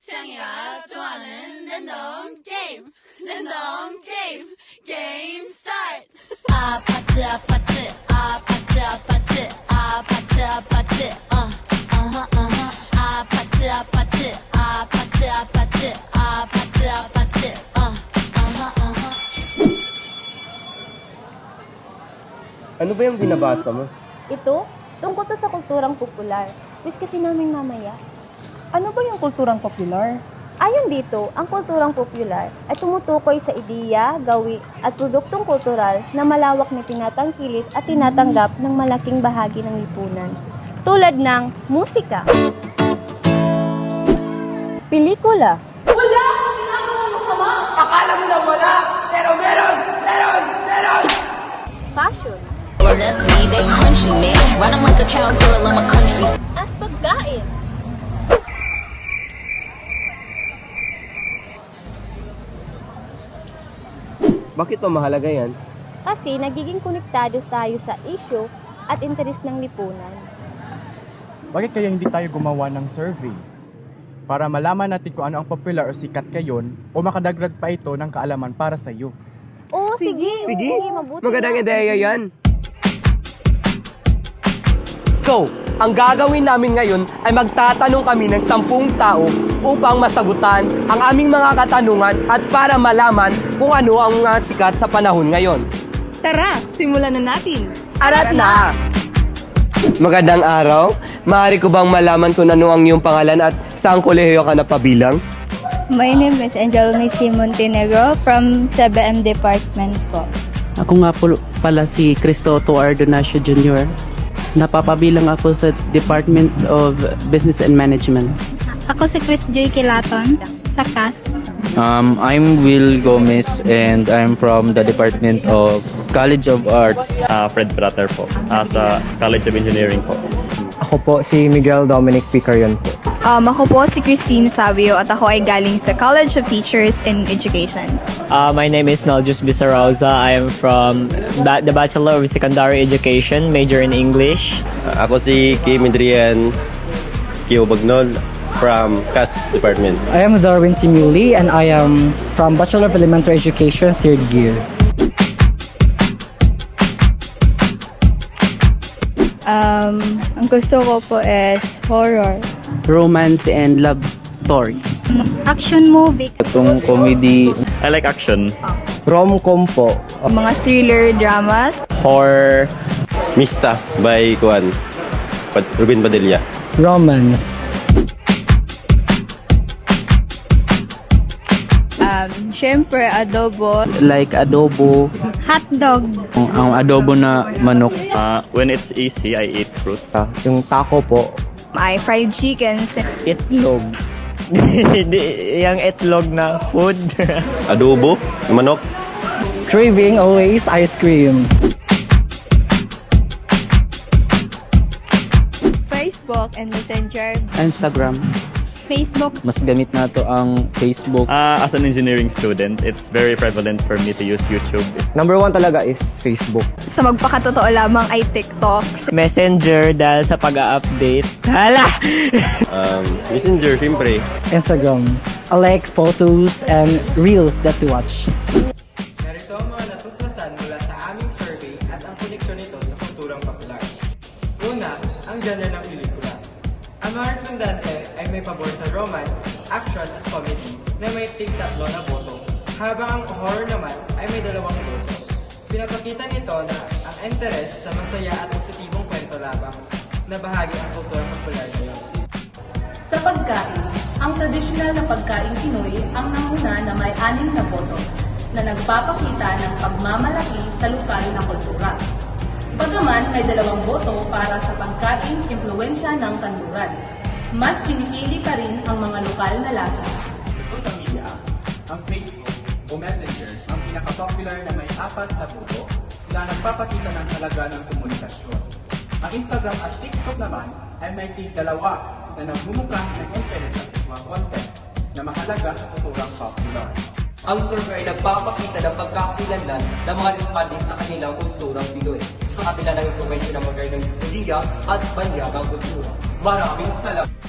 창이가 좋아하는 랜덤 게임, 랜덤 게임, 게임 스타트. 아파트 아파트 아파트 아파트 아파트 아파트 아파트 아파트 아파트 아파트 아파트 아파트 Ano ba yung binabasa mo? Ito, tungkol to sa kulturang popular. Wish kasi naming mamaya. Ano ba yung kulturang popular? Ayon dito, ang kulturang popular ay tumutukoy sa ideya, gawi at produktong kultural na malawak na tinatangkilik at tinatanggap ng malaking bahagi ng lipunan. Tulad ng musika, pelikula, fashion, Let's see, they crunchy, man. Running like a cowgirl in my country. at pagkain. Bakit pa mahalaga yan? Kasi nagiging konektado tayo sa issue at interes ng lipunan. Bakit kaya hindi tayo gumawa ng survey? Para malaman natin kung ano ang popular o sikat ngayon o makadagdag pa ito ng kaalaman para sa iyo. Oo, sige. Sige, Mabuti magandang na. ideya yan. So, ang gagawin namin ngayon ay magtatanong kami ng 10 tao upang masagutan ang aming mga katanungan at para malaman kung ano ang mga sikat sa panahon ngayon. Tara, simulan na natin. Arat na! Magandang araw. Maaari ko bang malaman kung ano ang iyong pangalan at saang kolehiyo ka napabilang? My name is Angelmy Montenegro from CBM Department po. Ako nga po pala si Cristoto Ardonacio Jr. Napapabilang ako sa Department of Business and Management. Ako si Chris Joy Kilaton sa CAS. I'm Will Gomez and I'm from the Department of College of Arts. Fred Prater po, sa College of Engineering po. Ako po si Miguel Dominic Picarion po. Ako po si Christine Savio at ako ay galing sa College of Teachers in Education. My name is Naljus Bisarauza. I am from the Bachelor of Secondary Education, major in English. Ako si Kim Adrian Bagnol from CAS Department. I am Darwin Simuli and I am from Bachelor of Elementary Education, 3rd year. Ang gusto ko po is horror. Romance and love story. Action movie. Itong comedy, I like action. Rom-com po. Mga thriller dramas. Horror. Mista by Ruben Padilla. Romance. Siyempre, adobo. like adobo, Hotdog. ang adobo na manok. When it's easy, I eat fruits. Yung taco po. May fried chickens. Itlog. Yung itlog na food. Adobo, manok. Craving always ice cream. Facebook and Messenger. Instagram. Facebook. Mas gamit na to ang Facebook. As an engineering student, it's very prevalent for me to use YouTube. Number 1 talaga is Facebook. Sa magpakatotoo lamang ay TikTok. Messenger dahil sa pag-update. Hala! Messenger, siyempre. Instagram. I like photos and reels that we watch. Narito ang mga natuklasan mula sa aming survey at ang koneksyon nito sa kulturang popular. Una, ang genre ng pelikula. Ang mga respondente ay may pabor sa romance, action at comedy na may tig-tatlo na boto, habang ang horror naman ay may 2 boto. Pinapakita nito na ang interes sa masaya at positibong kwento labang na bahagi ang kulturang popular ngayon. Sa pagkain, ang tradisyonal na pagkain Pinoy ang nanguna na may 6 na boto na nagpapakita ng pagmamalaki sa lokal na kultura. Bagaman may 2 boto para sa pagkain impluwensya ng kanluran. Mas pinipili pa rin ang mga lokal na lasa. Social media apps, ang Facebook o Messenger ang pinaka-popular na may 4 na boto na nagpapakita ng halaga ng komunikasyon. Ang Instagram at TikTok naman ay may tig 2 na nagmumukha ng interes at visual content na mahalaga sa kulturang popular. Ang survey ay nagpapakita ng pagkakakilanlan ng mga respondents sa kanilang kulturang Pinoy sa kabila ng impluwensya ng modernong ideya at banyagang kultura. Maraming salamat!